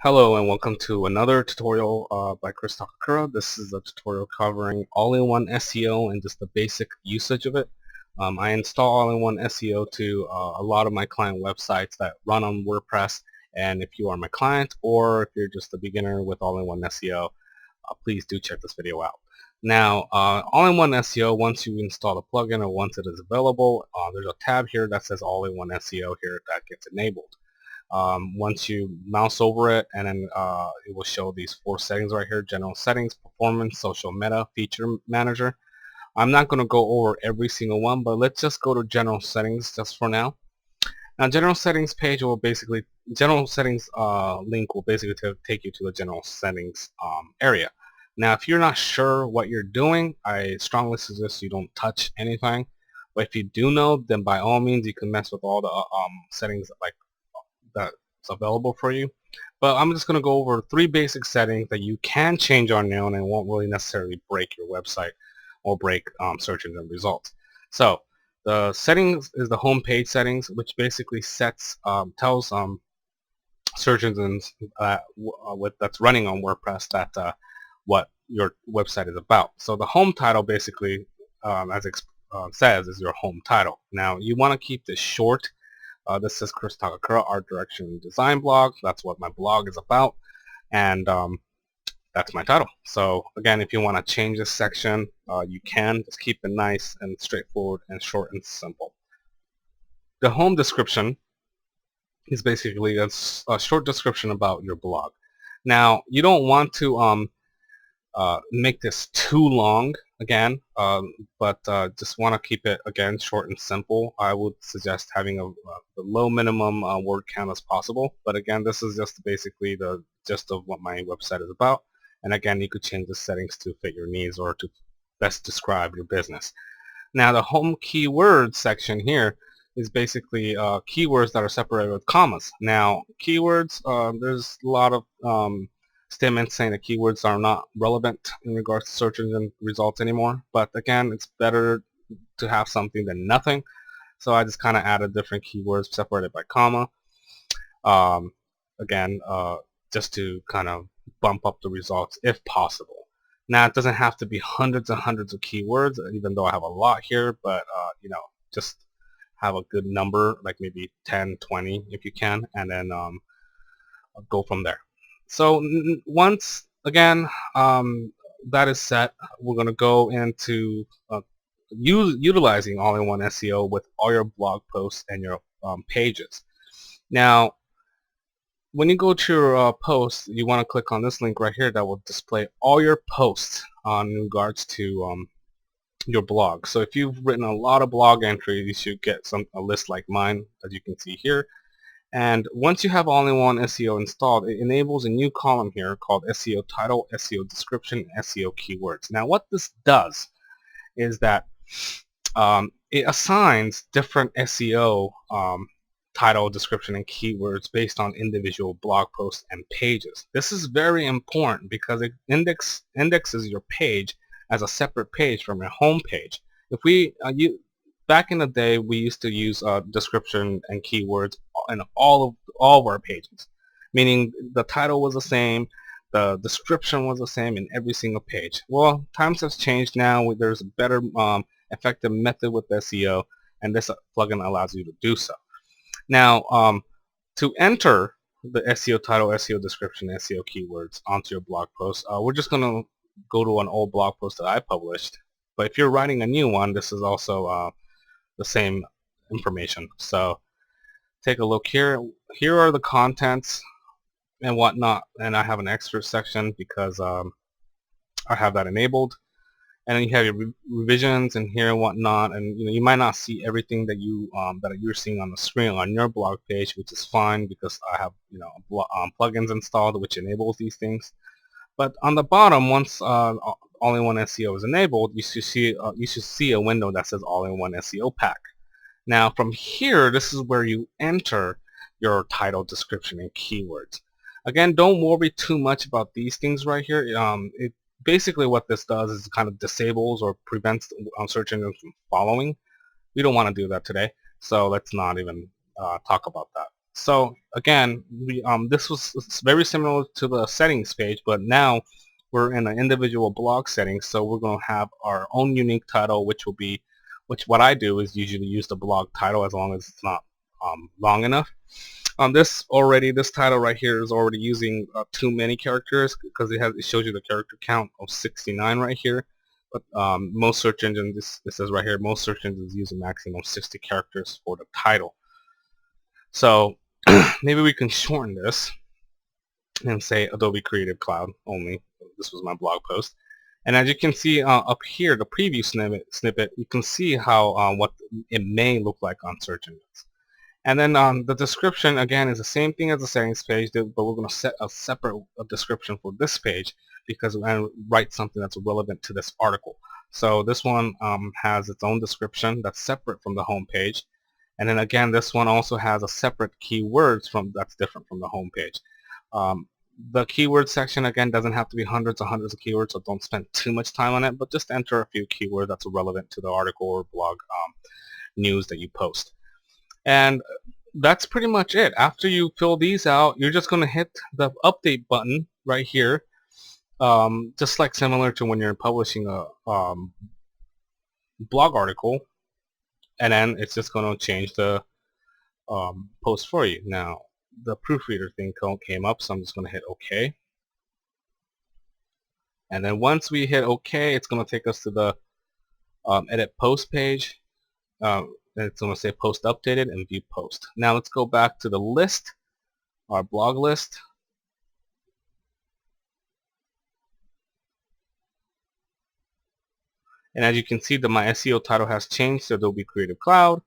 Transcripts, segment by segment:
Hello and welcome to another tutorial by Chris Takakura. This is a tutorial covering all-in-one SEO and just the basic usage of it. I install all-in-one SEO to a lot of my client websites that run on WordPress, and if you are my client or if you're just a beginner with all-in-one SEO, please do check this video out. Now, all-in-one SEO, once you install the plugin or once it is available, there's a tab here that says all-in-one SEO here that gets enabled. Once you mouse over it, and then it will show these 4 settings right here: general settings, performance, social meta, feature manager. I'm not going to go over every single one, but let's just go to general settings just for now. Now, general settings page will basically, general settings link will basically take you to the general settings area. Now, if you're not sure what you're doing, I strongly suggest you don't touch anything. But if you do know, then by all means you can mess with all the settings like that's available for you. But I'm just going to go over 3 basic settings that you can change on your own and won't really necessarily break your website or break search engine results. So the settings is the home page settings, which basically sets tells search engines that's running on WordPress that what your website is about. So the home title basically, as it says, is your home title. Now you want to keep this short. This is Chris Takakura, Art Direction and Design blog. That's what my blog is about, and that's my title. So again, if you want to change this section, you can. Just keep it nice and straightforward and short and simple. The home description is basically a short description about your blog. Now, you don't want to make this too long again, but just want to keep it again short and simple. I would suggest having the low minimum word count as possible, but again, this is just basically the gist of what my website is about. And again, you could change the settings to fit your needs or to best describe your business. Now, the home keywords section here is basically keywords that are separated with commas. Now, keywords, there's a lot of statements saying that keywords are not relevant in regards to search engine results anymore. But again, it's better to have something than nothing. So I just kind of added different keywords separated by comma. Again, just to kind of bump up the results if possible. Now, it doesn't have to be hundreds and hundreds of keywords, even though I have a lot here, but you know, just have a good number, like maybe 10, 20 if you can, and then go from there. So once again that is set, we're going to go into utilizing all-in-one SEO with all your blog posts and your pages. Now, when you go to your posts, you want to click on this link right here that will display all your posts in regards to your blog. So if you've written a lot of blog entries, you should get a list like mine, as you can see here. And once you have all-in-one SEO installed, it enables a new column here called SEO title, SEO description, and SEO keywords. Now, what this does is that it assigns different SEO title, description, and keywords based on individual blog posts and pages. This is very important because it indexes your page as a separate page from your home page. If we back in the day, we used to use description and keywords in all of our pages, meaning the title was the same, the description was the same in every single page. Well, times have changed now. There's a better effective method with SEO, and this plugin allows you to do so. Now, to enter the SEO title, SEO description, SEO keywords onto your blog post, we're just going to go to an old blog post that I published. But if you're writing a new one, this is also the same information. So take a look here. Here are the contents and whatnot, and I have an extra section because I have that enabled. And then you have your revisions in here and whatnot, and you might not see everything that you're seeing on the screen on your blog page, which is fine because I have plugins installed which enables these things. But on the bottom, once all-in-one SEO is enabled, you should see a window that says all-in-one SEO pack. Now, from here, this is where you enter your title, description, and keywords. Again, don't worry too much about these things right here. Basically what this does is kind of disables or prevents search engines from following. We don't want to do that today, so let's not even talk about that. So again, this was very similar to the settings page, but now we're in an individual blog settings. So we're going to have our own unique title, which what I do is usually use the blog title as long as it's not long enough. This title right here is already using too many characters because it shows you the character count of 69 right here. But most search engines, this says right here, most search engines use a maximum of 60 characters for the title. So maybe we can shorten this and say Adobe Creative Cloud only. This was my blog post. And as you can see up here, the preview snippet, you can see how what it may look like on search engines. And then the description, again, is the same thing as the settings page, but we're going to set a separate description for this page because we're going to write something that's relevant to this article. So this one has its own description that's separate from the home page. And then again, this one also has a separate keywords that's different from the home page. The keyword section, again, doesn't have to be hundreds and hundreds of keywords, so don't spend too much time on it, but just enter a few keywords that's relevant to the article or blog news that you post. And that's pretty much it. After you fill these out, you're just going to hit the update button right here, just like similar to when you're publishing a blog article, and then it's just going to change the post for you. Now, the proofreader thing came up, so I'm just going to hit OK. And then once we hit OK, it's going to take us to the edit post page. It's going to say post updated and view post. Now let's go back to the list, our blog list. And as you can see, my SEO title has changed to Adobe Creative Cloud,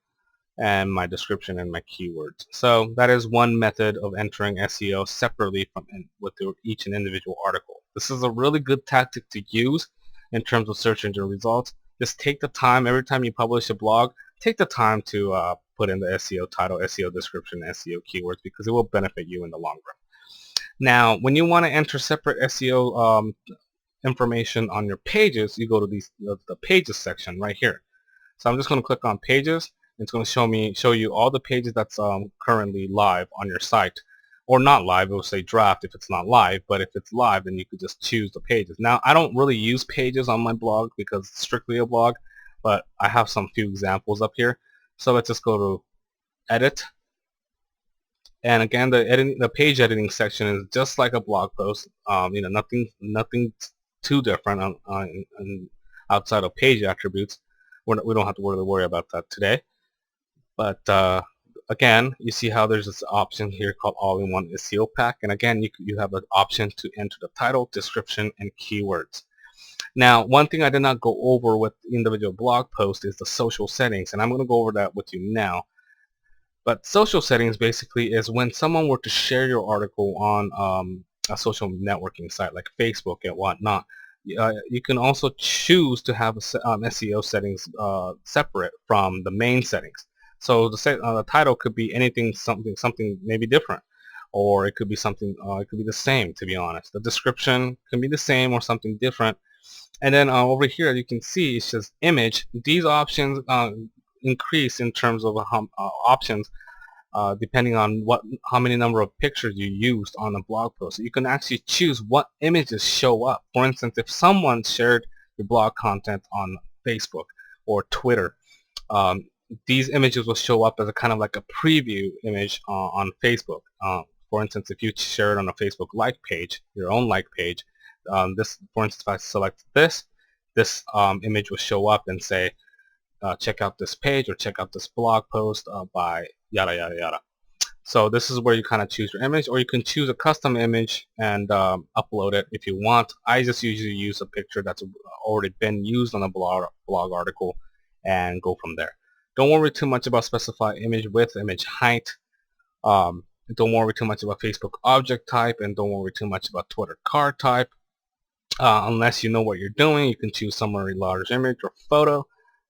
and my description and my keywords. So that is one method of entering SEO separately from with each and individual article. This is a really good tactic to use in terms of search engine results. Just take the time every time you publish a blog. Take the time to put in the SEO title, SEO description, SEO keywords, because it will benefit you in the long run. Now, when you want to enter separate SEO information on your pages, you go to the pages section right here. So I'm just going to click on pages. It's going to show you all the pages that's currently live on your site, or not live. It will say draft if it's not live, but if it's live, then you could just choose the pages. Now, I don't really use pages on my blog because it's strictly a blog, but I have some few examples up here. So let's just go to edit, and again, the page editing section is just like a blog post. Nothing too different outside of page attributes. We don't have to really worry about that today. But again, you see how there's this option here called All-in-One SEO Pack, and again, you have an option to enter the title, description, and keywords. Now, one thing I did not go over with individual blog posts is the social settings, and I'm going to go over that with you now. But social settings basically is when someone were to share your article on a social networking site like Facebook and whatnot, you can also choose to have SEO settings separate from the main settings. So the title could be anything, something maybe different, or it could be something, it could be the same, to be honest. The description can be the same or something different. And then over here, you can see it says image. These options increase in terms of options depending on how many number of pictures you used on a blog post. So you can actually choose what images show up. For instance, if someone shared your blog content on Facebook or Twitter, these images will show up as a kind of like a preview image on Facebook. For instance, if you share it on a Facebook like page, your own like page, for instance, if I select this image will show up and say, check out this page or check out this blog post by yada yada yada. So this is where you kind of choose your image, or you can choose a custom image and upload it if you want. I just usually use a picture that's already been used on a blog article and go from there. Don't worry too much about specify image width, image height. Don't worry too much about Facebook object type, and don't worry too much about Twitter card type. Unless you know what you're doing, you can choose somewhere large image or photo.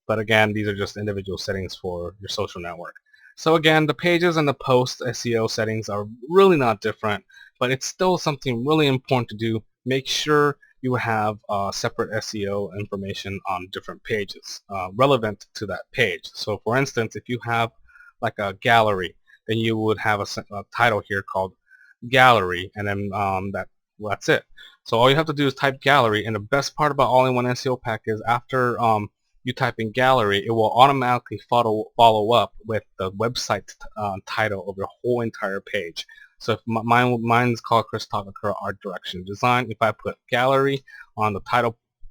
But again, these are just individual settings for your social network. So again, the pages and the post SEO settings are really not different, but it's still something really important to do. Make sure you have separate SEO information on different pages relevant to that page. So for instance, if you have like a gallery then you would have a title here called gallery, and then that's it. So all you have to do is type gallery, and the best part about all-in-one SEO pack is after you type in gallery, it will automatically follow up with the website title of your whole entire page. So if mine's called Chris Takakura Art Direction Design. If I put gallery on the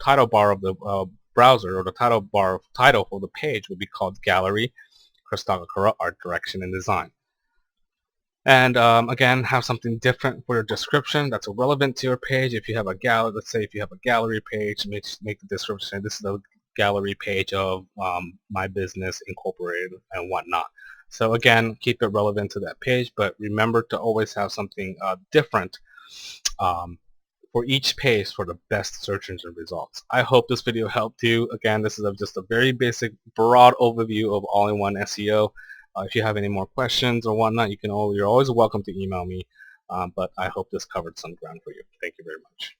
title bar of the browser, or the title for the page would be called gallery Chris Takakura Art Direction and Design. And again, have something different for your description that's relevant to your page. If you have a gallery, let's say if you have a gallery page, make the description, this is the gallery page of my business incorporated and whatnot. So again, keep it relevant to that page, but remember to always have something different for each page for the best search engine results. I hope this video helped you. Again, this is just a very basic, broad overview of all-in-one SEO. If you have any more questions or whatnot, you're always welcome to email me. But I hope this covered some ground for you. Thank you very much.